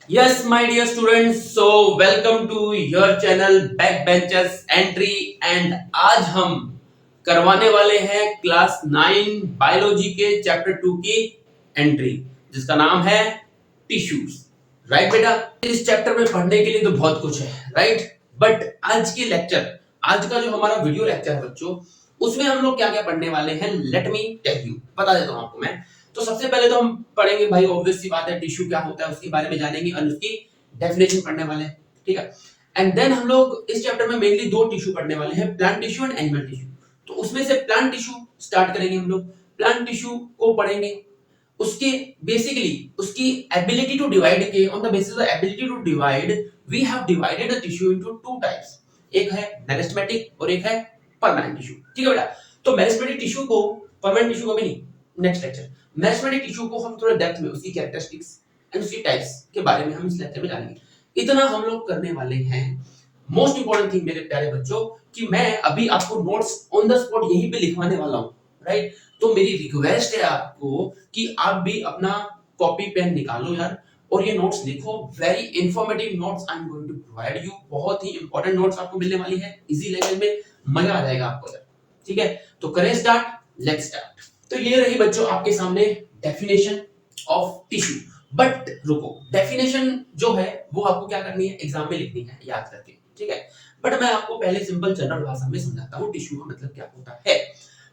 Yes, my dear students, so welcome to your channel Backbenchers Entry and आज हम करवाने वाले हैं क्लास 9 बायोलॉजी के चैप्टर 2 की एंट्री जिसका नाम है टिश्यूज। राइट बेटा, इस चैप्टर में पढ़ने के लिए तो बहुत कुछ है, राइट। बट आज की लेक्चर, आज का जो हमारा वीडियो लेक्चर है बच्चों, उसमें हम लोग क्या क्या पढ़ने वाले हैं, लेट मी टेल यू, बता देता हूं आपको मैं। तो सबसे पहले तो हम पढ़ेंगे भाई, ऑब्वियस सी बात है, टिश्यू क्या होता है उसके बारे में जानेंगे और उसकी डेफिनेशन पढ़ने वाले हैं, ठीक है। एंड देन हम लोग इस चैप्टर में मेनली दो टिश्यू पढ़ने वाले हैं, plant tissue and animal tissue. तो उसमें से प्लांट टिश्यू स्टार्ट करेंगे हम लोग। प्लांट टिश्यू को पढ़ेंगे, उसके बेसिकली उसकी एबिलिटी टू डिवाइड के on the basis of ability to divide we have divided the tissue into two types. एक है मेरिस्टेमेटिक और एक है परमानेंट टिश्यू, ठीक है बेटा। तो मेरिस्टेमेटिक टिश्यू को, परमानेंट टिश्यू को भी नहीं, नेक्स्ट लेक्चर। मेरिस्टेमेटिक टिश्यू को हम थोड़ा डेप्थ में उसकी कैरेक्टरिस्टिक्स एंड उसकी टाइप्स के बारे में हम इस लेक्चर में जानेंगे। इतना हम लोग करने वाले हैं। मोस्ट इंपॉर्टेंट थिंग मेरे प्यारे बच्चों कि मैं अभी आपको नोट्स ऑन द स्पॉट यहीं पे लिखवाने वाला हूं, राइट। तो मेरी रिक्वेस्ट है आपको कि आप भी अपना कॉपी पेन निकालो यार और ये नोट्स लिखो। Very informative notes I am going to provide you. बहुत ही इंपॉर्टेंट नोट्स आपको मिलने वाली है, इजी लेवल में, मजा आ जाएगा आपको यार, ठीक है। तो करें स्टार्ट, लेट्स स्टार्ट। तो ये रही बच्चों आपके सामने डेफिनेशन ऑफ टिश्यू। बट रुको, डेफिनेशन जो है वो आपको क्या करनी है, एग्जाम में लिखनी है याद करके, ठीक है। बट मैं आपको पहले सिंपल जनरल भाषा में समझाता हूँ टिश्यू का मतलब क्या होता है।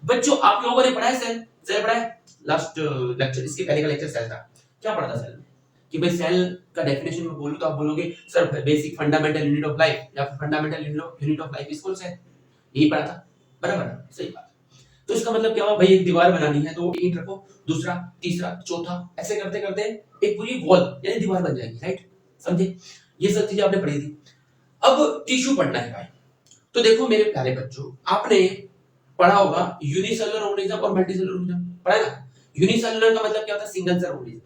बच्चों आप लोगों ने पढ़ा है सेल, सेल पढ़ा है लास्ट लेक्चर, इसके पहले का लेक्चर सेल था। क्या पढ़ा था सेल में कि भाई सेल का डेफिनेशन में बोलूं तो आप बोलोगे sir basic fundamental unit of life या fundamental unit of life is कौन सा है, यही पढ़ा था, बराबर, सही बात। तो इसका मतलब क्या हुआ भाई, एक दीवार बनानी है तो ईंट रखो, दूसरा, तीसरा, चौथा, ऐसे करते करते एक पूरी वॉल यानी दीवार बन जाएगी, राइट। समझे, ये सब चीजें आपने पढ़ी थी। अब टिश्यू पढ़ना है भाई। तो देखो मेरे प्यारे बच्चों, आपने पढ़ा होगा यूनिसेलुलर ऑर्गेनिज्म और मल्टीसेलुलर ऑर्गेनिज्म, पढ़ा है ना। यूनिसेलुलर का मतलब क्या होता है, सिंगल सेल ऑर्गेनिज्म।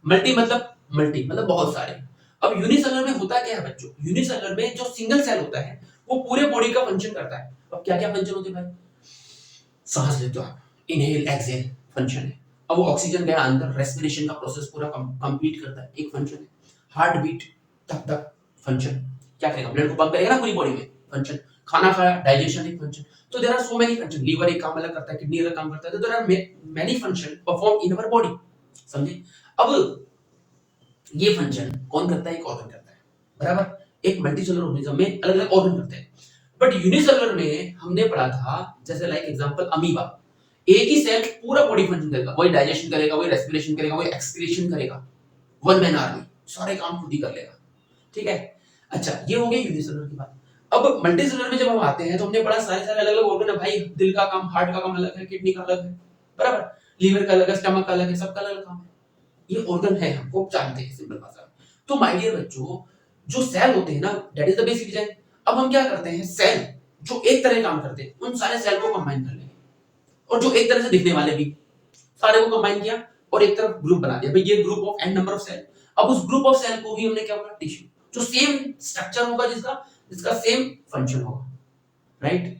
मल्टी मतलब बहुत सारे। अब यूनिसेलुलर में होता क्या है बच्चों, यूनिसेलुलर में जो सिंगल सेल होता है वो पूरे बॉडी का फंक्शन करता है। अब क्या क्या फंक्शन होते हैं भाई, सांस लेते हो आप, इनहेल एक्सहेल फंक्शन है। अब वो ऑक्सीजन गया अंदर, रेस्पिरेशन का प्रोसेस पूरा कंप्लीट करता है, एक फंक्शन है। हार्ट बीट, धक धक, फंक्शन, क्या करेगा, ब्लड को पंप करेगा ना पूरी बॉडी में, फंक्शन। खाना खाया, डाइजेशन एक फंक्शन। तो there are so many function, liver एक काम अलग करता है, किडनी अलग काम करता है, तो there are many function perform in our body, समझे। अब ये फंक्शन कौन करता है, एक ऑर्गन करता है, बराबर। एक मल्टीसेलुलर ऑर्गेनिज्म में अलग अलग ऑर्गन करते हैं। बट यूनिसेलुलर में हमने पढ़ा था, जैसे लाइक एग्जांपल अमीबा, एक ही सेल पूरा बॉडी फंक्शन करेगा, वही डाइजेशन करेगा, वही रेस्पिरेशन करेगा, वही एक्सक्रीशन करेगा, वन मैन आर्मी, सारे काम खुद ही कर लेगा, ठीक है। अच्छा, ये हो गई यूनिसेलुलर की बात। अब मल्टीसेलुलर में जब हम आते हैं तो हमने पढ़ा सारे सारे अलग अलग ऑर्गन है भाई, दिल का काम, हार्ट का काम अलग है, किडनी का अलग है, बराबर, लीवर का अलग है, स्टमक का अलग है, सबका अलग काम है। ये ऑर्गन है, हमको जानते हैं सिंपल भाषा में। तो माय डियर बच्चों, जो सेल होते हैं ना, that is the basic design. अब हम क्या करते हैं, सेल जो एक तरह काम करते हैं उन सारे सेल को कंबाइन कर लेंगे, और जो एक तरह से दिखने वाले भी सारे को कंबाइन किया और एक तरफ ग्रुप बना दिया भाई, ये group of an number of cell. अब उस ग्रुप ऑफ सेल को ही हमने क्या बोला, टिश्यू, जो सेम स्ट्रक्चर होगा, जिसका जिसका सेम फंक्शन होगा, राइट।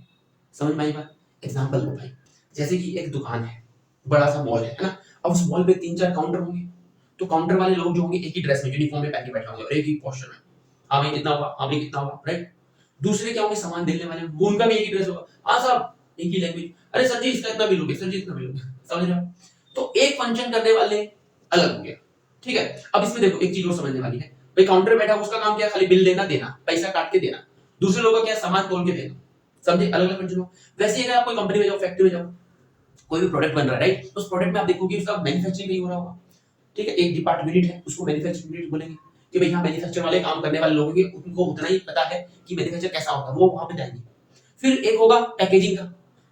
समझ में आई बात। एग्जांपल दो भाई, जैसे कि एक दुकान है, बड़ा सा मॉल है ना। अब उस मॉल पे तीन चार काउंटर होंगे, तो काउंटर वाले लोग जो होंगे एक ही ड्रेस में, यूनिफॉर्म में पहन के बैठे होंगे और एक ही पोस्चर में, हाँ भाई कितना हुआ, हाँ भाई कितना हुआ, राइट। दूसरे क्या होंगे, सामान देने वाले, वो उनका भी एक ही ड्रेस होगा, हाँ साहब एक ही लैंग्वेज, अरे सर जी इसका इतना बिल हो गया, सर जी इतना बिल हो गया, समझ रहे हो। तो एक फंक्शन करने वाले अलग हो गया, ठीक है। अब इसमें देखो एक चीज और समझने वाली है भाई, काउंटर बैठा उसका काम क्या है, खाली बिल देना, देना, पैसा काट के देना। दूसरे लोगों का क्या है, सामान तोल के देना, समझे, अलग अलग फंक्शन हो। वैसे ही अगर आप कोई कंपनी में जाओ, फैक्ट्री में जाओ, कोई भी प्रोडक्ट बन रहा है, राइट, उस प्रोडक्ट में आप देखोगे उसका मैन्युफैक्चरिंग नहीं हो रहा होगा, ठीक है। एक डिपार्ट यूनिट है, उसको मैन्युफैक्चरिंग यूनिट बोलेंगे कि भाई यहाँ मैन्युफैक्चर वाले काम करने वाले लोग हैं, उनको उतना ही पता है कि मैन्युफैक्चर कैसा होता है, वो वहां पे जाएंगे। फिर एक होगा पैकेजिंग का,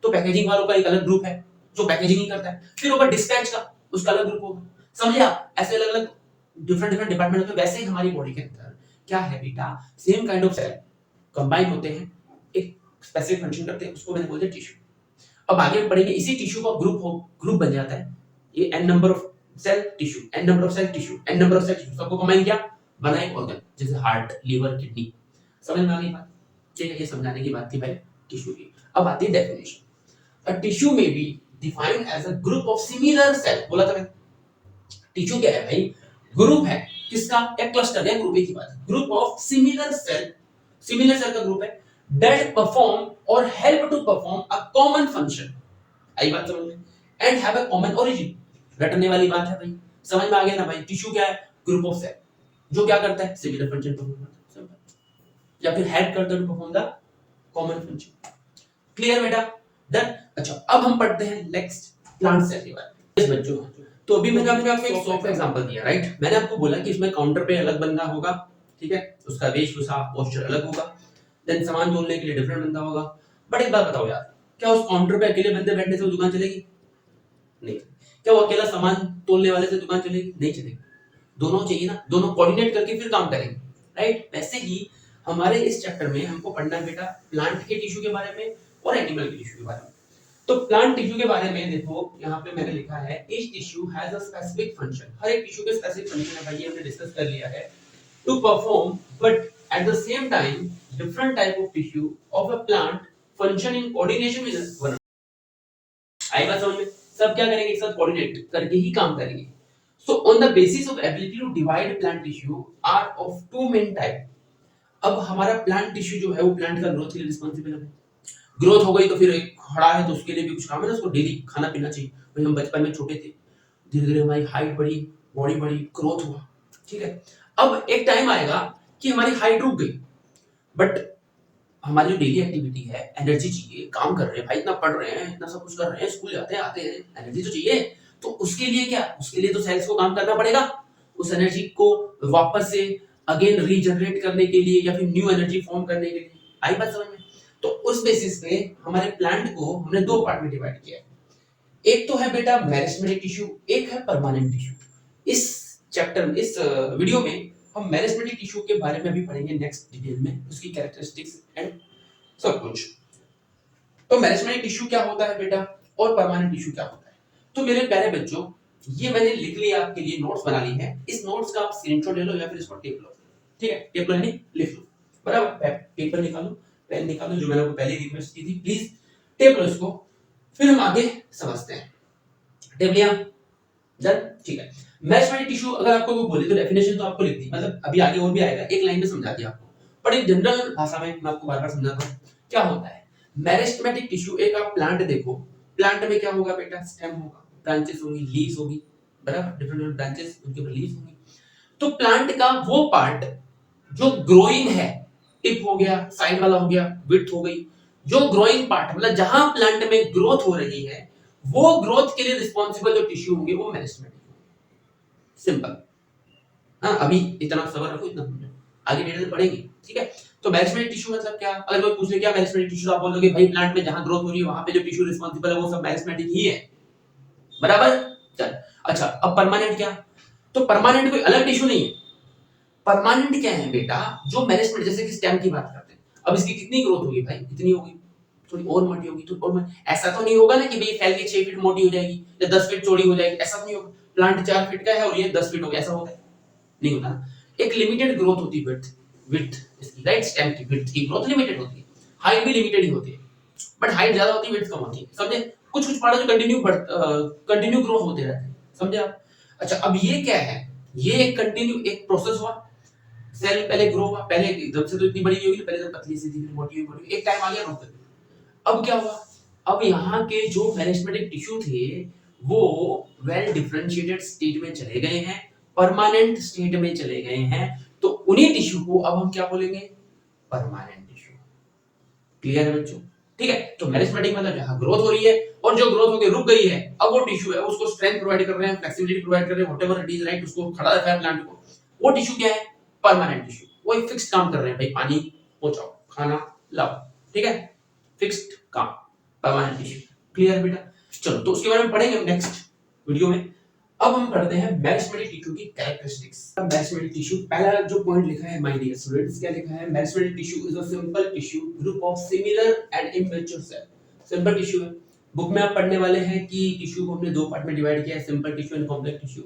तो पैकेजिंग वालों का एक अलग ग्रुप है जो पैकेजिंग ही करता है। फिर होगा डिस्पैच का, उसका अलग ग्रुप होगा, समझे आप। ऐसे अलग अलग डिफरेंट डिफरेंट डिपार्टमेंट होते हैं। वैसे ही हमारी बॉडी के अंदर क्या है बेटा, same kind of cell combine होते हैं, एक स्पेसिफिक फंक्शन करते हैं, उसको मैंने बोलते हैं टिश्यू। अब आगे बढ़ेंगे, इसी टिश्यू का ग्रुप बन जाता है, ये an number of cell tissue, an number of cell tissue, an number of cell tissue, सबको कंबाइन किया, बना एक ऑर्गन, जैसे हार्ट, लीवर, किडनी। समझ में आ गई बात, ठीक है। ये समझाने की बात थी भाई टिश्यू की। अब आती है definition. A tissue may be defined as a group of similar cell, बोला था मैंने। टिश्यू क्या है भाई, ग्रुप है किसका? एक क्लस्टर है, ग्रुप की बात, ग्रुप ऑफ सिमिलर सेल का ग्रुप है दैट परफॉर्म और help to perform a common function. आई बात समझ में? And have a common origin, रटने वाली बात है भाई, समझ में आ गया ना भाई? टिश्यू क्या है? ग्रुप ऑफ सेल जो क्या करता है? सिमिलर फंक्शन परफॉर्म करता है, या फिर हेल्प करता है to perform the common function. Clear बेटा? डन। अच्छा, अब हम पढ़ते हैं नेक्स्ट प्लांट सेल के बारे में। इस बच्चों, तो अभी मैंने आपको एक सॉफ्ट एग्जांपल दिया, राइट? मैंने आपको बोला कि इसमें काउंटर पे अलग बंदा होगा, ठीक है, उसका वेशभूषा पोस्चर अलग होगा, देन सामान तोलने के लिए डिफरेंट बंदा होगा। बट एक बात बताओ यार, क्या उस काउंटर पे अकेले बंदे बैठने से वो दुकान चलेगी? नहीं। क्या वो अकेला सामान तोलने वाले से दुकान चलेगी? नहीं चलेगी। दोनों चाहिए ना, दोनों कोऑर्डिनेट करके फिर काम करेंगे, राइट? वैसे ही हमारे इस चैप्टर में हमको पढ़ना है बेटा प्लांट के टिश्यू के बारे में और एनिमल के टिश्यू के बारे में। तो प्लांट टिश्यू के बारे में देखो, यहाँ पे मैंने लिखा है each tissue has a specific function. हर एक टिश्यू के स्पेसिफिक फंक्शन है भाई, ये हमने डिस्कस कर लिया है। To perform but at the same time different type of tissue of a plant function in coordination with one. आई बात समझ में? सब क्या करेंगे? एक साथ कोऑर्डिनेट करके ही काम करेंगे। So on the basis of ability to divide plant tissue are of two main type। अब हमारा प्लांट टिश्यू जो है वो प्लांट का ग्रोथ के लिए रिस्पांसिबल है। ग्रोथ हो गई तो फिर एक खड़ा है तो उसके लिए भी कुछ काम है ना, उसको डेली खाना पीना चाहिए। भाई हम बचपन में छोटे थे, धीरे धीरे हमारी हाइट बढ़ी, बॉडी बढ़ी, ग्रोथ हुआ, ठीक है। अब एक टाइम आएगा कि हमारी हाइट रुक गई, बट हमारी जो डेली एक्टिविटी है, एनर्जी चाहिए, काम कर रहे हैं भाई, इतना पढ़ रहे हैं, इतना सब कुछ कर रहे हैं, स्कूल जाते हैं आते हैं, एनर्जी तो चाहिए। तो उसके लिए क्या? उसके लिए तो सेल्स को काम करना पड़ेगा, उस एनर्जी को वापस से अगेन रीजनरेट करने के लिए या फिर न्यू एनर्जी फॉर्म करने के लिए। आई बात समझ में? तो उस बेसिस पे हमारे प्लांट को हमने दो पार्ट में डिवाइड किया है। एक तो है बेटा मेरिस्टेमेटिक टिश्यू, एक है परमानेंट टिश्यू। इस चैप्टर में, इस वीडियो में हम मेरिस्टेमेटिक टिश्यू के बारे में भी पढ़ेंगे नेक्स्ट डिटेल में, उसकी कैरेक्टरिस्टिक्स एंड सब कुछ। तो मेरिस्टेमेटिक टिश्यू क्या होता है बेटा और परमानेंट टिश्यू क्या होता है? तो मेरे प्यारे बच्चों, ये मैंने लिख लिया आपके लिए, नोट्स बना ली है। इस नोट्स का आप स्क्रीनशॉट ले लो या फिर इसको टेप लो, ठीक है? टेप लो यानी लिख लो, बराबर? पेपर निकालो, पेन निकालो, जो मैंने आपको पहले रिक्वेस्ट की थी, प्लीज टेप लो इसको, फिर हम आगे समझते हैं। टेप लिया? डन, ठीक है। मेरिस्टेमेटिक टिश्यू अगर आपको कोई बोले तो डेफिनेशन तो आपको लिख दी, मतलब अभी आगे और भी आएगा, एक लाइन में समझा दिया आपको, पर एक जनरल भाषा में मैं आपको बार-बार समझाता हूं क्या होता है। मेरिस्टेमेटिक टिश्यू, एक आप प्लांट देखो, प्लांट में क्या होगा बेटा? स्टेम होगा, ब्रांचेस होंगी, लीव्स होगी, बराबर? डिफरेंट ब्रांचेस, उनके ऊपर लीव्स होंगी। तो प्लांट का वो पार्ट जो ग्रोइंग है, टिप हो गया, साइड वाला हो गया, विड्थ हो गई, जो ग्रोइंग पार्ट मतलब जहां प्लांट में ग्रोथ हो रही है, वो ग्रोथ के लिए रिस्पांसिबल जो टिश्यू होंगे वो मेरिस्टेमेटिक, सिंपल। हाँ, अभी इतना सबर रखो, इतना समझो, आगे डिटेल पढ़ेंगे, ठीक है? तो मेरिस्टेमेटिक टिश्यू मतलब क्या? अगर कोई पूछ ले क्या मेरिस्टेमेटिक टिश्यू, आप बोल दोगे भाई प्लांट में जहां ग्रोथ हो रही है वहां पे जो टिश्यू रिस्पांसिबल है वो सब मेरिस्टेमेटिक ही है, बराबर? चल, अच्छा, अब परमानेंट क्या? तो परमानेंट कोई अलग टिश्यू नहीं है। परमानेंट क्या है बेटा? जो मेरिस्टेमेटिक, जैसे कि स्टेम की बात करते हैं, अब इसकी कितनी ग्रोथ होगी भाई? इतनी होगी, थोड़ी और मोटी होगी तो और ऐसा तो नहीं होगा ना कि भाई फैल के 6 फीट मोटी हो जाएगी या 10 फीट चौड़ी हो जाएगी, ऐसा नहीं होगा। प्लांट 4 फीट का है और ये 10 फीट हो गया, ऐसा होता है? नहीं होता ना। एक लिमिटेड ग्रोथ होती है, विड्थ, विड्थ इसकी, राइट? स्टेम की विड्थ की ग्रोथ लिमिटेड होती है, हाइट भी लिमिटेड ही होती है, बट हाइट ज्यादा होती है, विड्थ कम होती है, समझे? कुछ कुछ पार्ट जो कंटिन्यू ग्रो होते रहते हैं, समझे आप? अच्छा, अब ये क्या है? ये एक कंटिन्यू एक प्रोसेस हुआ, सेल पहले ग्रो हुआ, पहले एकदम से तो इतनी बड़ी नहीं होगी, पहले तो पतली सी थी, फिर मोटी हुई, मोटी, एक टाइम आ गया रुक गई। अब क्या हुआ? अब यहाँ के जो मेरिस्टेमेटिक टिश्यू थे वो वेल डिफरेंशिएटेड स्टेट में चले गए हैं, परमानेंट स्टेट में चले गए हैं, तो उन्हीं टिश्यू को अब हम क्या बोलेंगे? Permanent tissue. क्लियर है बच्चों? ठीक है? तो मेरिस्टेमेटिक मतलब जहां ग्रोथ हो रही है और जो ग्रोथ होके रुक गई है, अब वो टिश्यू है, उसको स्ट्रेंथ प्रोवाइड कर रहे हैं, फ्लेक्सिबिलिटी प्रोवाइड कर रहे हैं, व्हाटएवर इट इज, राइट? उसको खड़ा रखा है प्लांट को, वो टिश्यू क्या है? Permanent tissue. वो एक फिक्स्ड काम कर रहे हैं भाई, पानी पहुंचाओ, खाना लाओ, ठीक है? फिक्स्ड काम, परमानेंट टिश्यू। क्लियर बेटा? चलो, तो उसके बारे में पढ़ेंगे नेक्स्ट वीडियो में। अब हम पढ़ते हैं मेरिस्टेमेटिक टिश्यू की कैरेक्टरिस्टिक्स। मेरिस्टेमेटिक टिश्यू, पहला जो पॉइंट लिखा है माय डियर स्टूडेंट्स, क्या लिखा है? Meristematic tissue is a simple tissue group of similar and immature cell. Simple tissue है। बुक में आप पढ़ने वाले हैं कि टिश्यू को हमने दो पार्ट में डिवाइड किया है, simple tissue and complex tissue.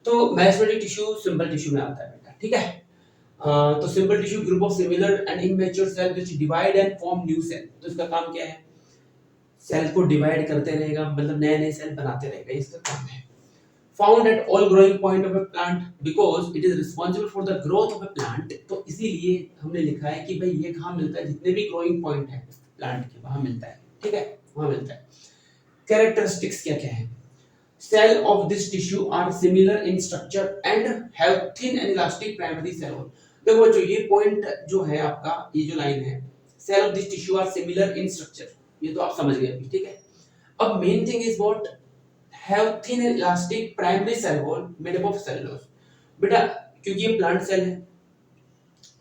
तो मेरिस्टेमेटिक टिश्यू सिंपल टिश्यू में आता है बेटा, ठीक है? तो simple tissue group of similar and immature cell which divide and form new cell. तो इसका काम क्या है? सेल को डिवाइड करते रहेगा, मतलब नए नए सेल बनाते रहेगा, इसका काम है। Found at all growing point of A plant because it is responsible for the growth of A plant. तो इसीलिए हमने लिखा है कि भाई ये कहाँ मिलता है, जितने भी ग्रोइंग पॉइंट है प्लांट के वहां मिलता है, ठीक है, वहां मिलता है। कैरेक्टरिस्टिक्स क्या क्या है? Cell of this tissue are similar in structure and have thin and elastic primary cell wall। देखो बच्चों ये पॉइंट जो है आपका, ये जो लाइन है, cell of this tissue are similar in structure, ये तो आप समझ गए अभी, ठीक है। अब main thing is what, have thin and elastic primary cell wall made up of cellulose। बेटा क्योंकि ये प्लांट सेल है,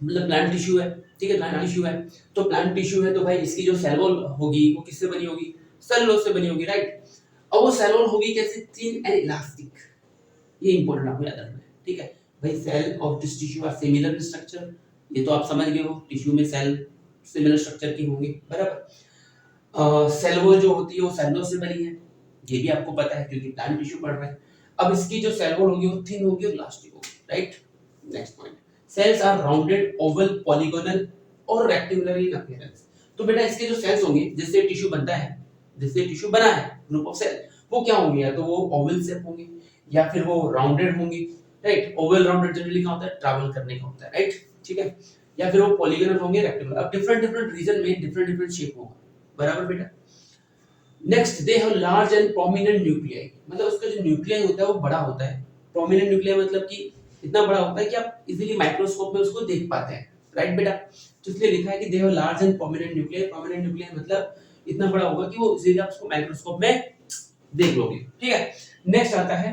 मतलब प्लांट टिश्यू है, ठीक है, प्लांट टिश्यू है, तो प्लांट टिश्यू है तो भाई इसकी जो सेल वॉल होगी वो किससे बनी होगी, सेलुलोज से बनी होगी, राइट। अब वो सेल वॉल होगी कैसे, थिन एंड इलास्टिक, ये इंपॉर्टेंट आपको याद रखना है, ठीक है भाई। Cell of this tissue are similar in structure, ये तो आप समझ गए हो, टिश्यू में सेल सिमिलर स्ट्रक्चर की होंगी, बराबर। सेल वॉल जो होती है वो सेलुलोज से बनी है, ये भी आपको पता है क्योंकि प्लांट टिश्यू पढ़ रहे हैं। अब इसकी जो सेल वॉल होगी वो थिन होगी और इलास्टिक होगी, right. Next point, cells are rounded, oval, polygonal और रेक्टेंगुलर इन अपीयरेंस। तो बेटा इसके जो सेल्स होंगे, जिससे टिश्यू बनता है, जिससे टिश्यू बना है, ग्रुप ऑफ सेल, वो क्या होंगे, या तो वो ओवल शेप होंगे या फिर वो राउंडेड होंगे, राइट। ओवल राउंडेड जनरली क्या होता है, ट्रैवल करने का होता है, राइट, ठीक है। या फिर वो पॉलीगोनल होंगे, रेक्टेंगुलर। अब डिफरेंट डिफरेंट रीजन में डिफरेंट डिफरेंट शेप होगा, बराबर बेटा। Next, they have large and prominent nuclei, मतलब उसका जो न्यूक्लियाई होता है वो बड़ा होता है। प्रोमिनेंट न्यूक्लियाई मतलब कि इतना बड़ा होता है कि आप इजीली माइक्रोस्कोप में उसको देख पाते हैं, राइट बेटा। तो इसलिए लिखा है कि they have large and prominent nuclei. Prominent nuclei मतलब इतना बड़ा होगा कि वो इजीली आप उसको माइक्रोस्कोप में देख लोगे, ठीक है। नेक्स्ट आता है,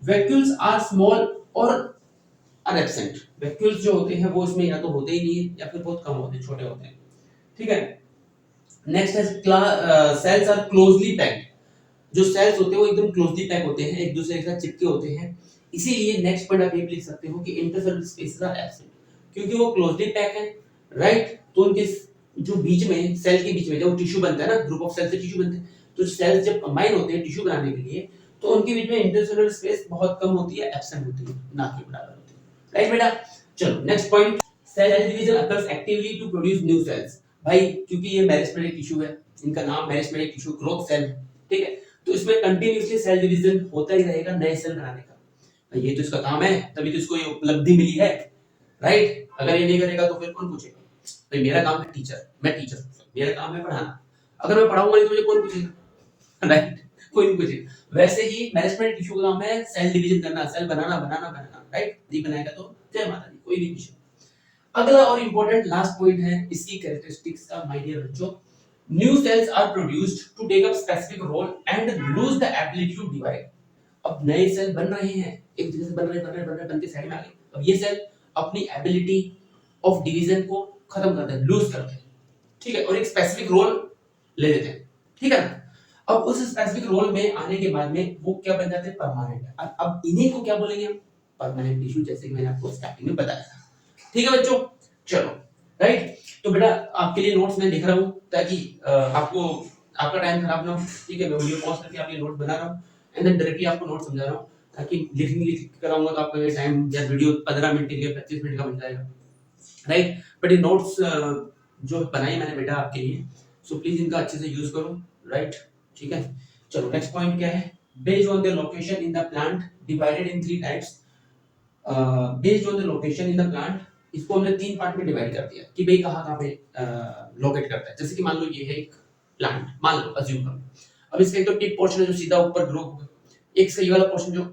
वैक्यूल्स आर स्मॉल और अनएब्सेंट। वैक्यूल्स जो होते हैं वो इसमें या तो होते ही नहीं है या फिर बहुत कम होते हैं, छोटे होते हैं, ठीक है। नेक्स्ट है, सेल्स आर क्लोजली पैक्ड। जो सेल्स होते हैं वो एकदम क्लोजली पैक होते हैं, एक दूसरे के साथ चिपके होते हैं। इसीलिए नेक्स्ट पॉइंट आप ये भी लिख सकते हो कि इंटरसेलुलर स्पेसेस आर एब्सेंट, क्योंकि वो क्लोजली पैक है, राइट। तो उनके जो बीच में, सेल के बीच में जब टिश्यू बनता है ना, ग्रुप ऑफ सेल से टिश्यू बनते हैं, तो सेल्स जब कंबाइन होते हैं टिश्यू बनाने के लिए, तो उनके बीच में इंटरसेलुलर स्पेस बहुत कम होती है, एब्सेंट होती है, ना कि बराबर होती है, राइट बेटा। चलो next point, cell division occurs actively to produce new cells. भाई क्योंकि ये मेरिस्टेमेटिक टिश्यू है, इनका नाम मेरिस्टेमेटिक टिश्यू ग्रोथ सेल है, ठीक है, तो इसमें कंटीन्यूअसली सेल डिवीजन होता ही रहेगा नए सेल बनाने का। ये तो इसका काम है, तभी तो इसको ये उपलब्धि मिली है, राइट। अगर ये नहीं करेगा तो फिर कौन पूछेगा, भाई मेरा काम है टीचर, मैं टीचर, मेरा काम है पढ़ाना, अगर मैं पढ़ाऊंगा नहीं तो मुझे कौन पूछेगा, राइट, कोई नहीं पूछेगा। वैसे ही मैनेजमेंट टिश्यू का काम है सेल डिवीजन करना, सेल बनाना बनाना बनाना, राइट। नहीं बनाएगा तो जय माता दी, कोई नहीं पूछेगा। अगला और इंपॉर्टेंट लास्ट पॉइंट है इसकी कैरेक्टरिस्टिक्स का, माय डियर बच्चों। New cells are produced to take up specific role and lose the ability to divide. अब नए सेल बन रहे हैं, एक जगह से बन रहे बनते साइड में आ गए, अब ये सेल अपनी एबिलिटी ऑफ डिवीजन को खत्म करते हैं, लूज करते हैं, ठीक है, और एक स्पेसिफिक रोल ले लेते हैं, ठीक है ना। अब उस स्पेसिफिक रोल में आने के बाद में वो क्या बन जाते हैं, परमानेंट। अब इन्हीं को क्या बोलेंगे हम, परमानेंट टिश्यू, जैसे कि मैंने आपको स्टार्टिंग में बताया था, ठीक है बच्चों। चलो राइट, तो बेटा आपके लिए नोट्स मैं लिख रहा हूँ ताकि आपको आपका टाइम खराब ना हो, ठीक है। मैं वीडियो पॉज करके आपके नोट बना रहा हूँ एंड देन डायरेक्टली आपको नोट समझा रहा हूँ, ताकि लिख कराऊंगा तो आपका ये टाइम या वीडियो 15 मिनट के लिए 25 मिनट का बन जाएगा, राइट। बट ये नोट्स जो बनाई मैंने बेटा आपके लिए, सो प्लीज इनका अच्छे से यूज करो, राइट, ठीक है। चलो नेक्स्ट पॉइंट क्या है, based on the location in the plant divided in 3 types. Based on the location in the plant, इसको हमने 3 पार्ट में डिवाइड कर दिया कि भाई कहाँ पे लोकेट करता है। जैसे कि मान लो ये है एक प्लांट, मान लो अज्यूम करो, अब इसका एक तो टिप पोर्शन है जो सीधा ऊपर ग्रो होगा, एक इसका ये वाला पोर्शन जो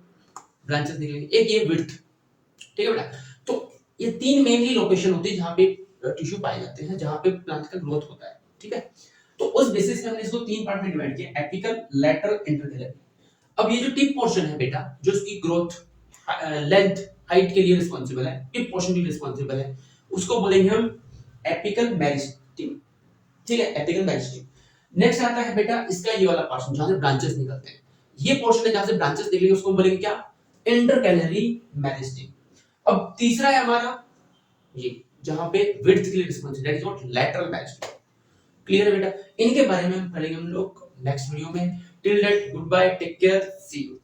ब्रांचेस निकलेंगे, एक ये विड्थ, ठीक है बेटा। तो ये 3 मेनली लोकेशन होती है जहाँ पे टिश्यू पाए जाते हैं, जहाँ पे प्लांट का ग्रोथ होता है, ठीक है। तो उस बेसिस पे हमने इसको 3 पार्ट में डिवाइड किया, एपिकल, लैटरल, इंटरकेलर। अब ये जो टिप पोर्शन है बेटा, जो इसकी ग्रोथ लेंथ हाइट के लिए रिस्पांसिबल है, टिप पोर्शन के लिए रिस्पांसिबल है, उसको बोलेंगे हम एपिकल मेरिस्टेम, ठीक है, एपिकल मेरिस्टेम। नेक्स्ट आता है बेटा इसका ये वाला पोर्शन जहां से ब्रांचेस निकलते हैं, ये पोर्शन है जहां से ब्रांचेस निकलेंगे, उसको बोलेंगे क्या, इंटरकैलरी मेरिस्टेम। अब तीसरा है हमारा ये जहां पे विड्थ के लिए responsible, that is what, lateral meristem. Clear है बेटा, इनके बारे में हम पढ़ेंगे हम लोग नेक्स्ट वीडियो में। Till that good bye, take care, see you.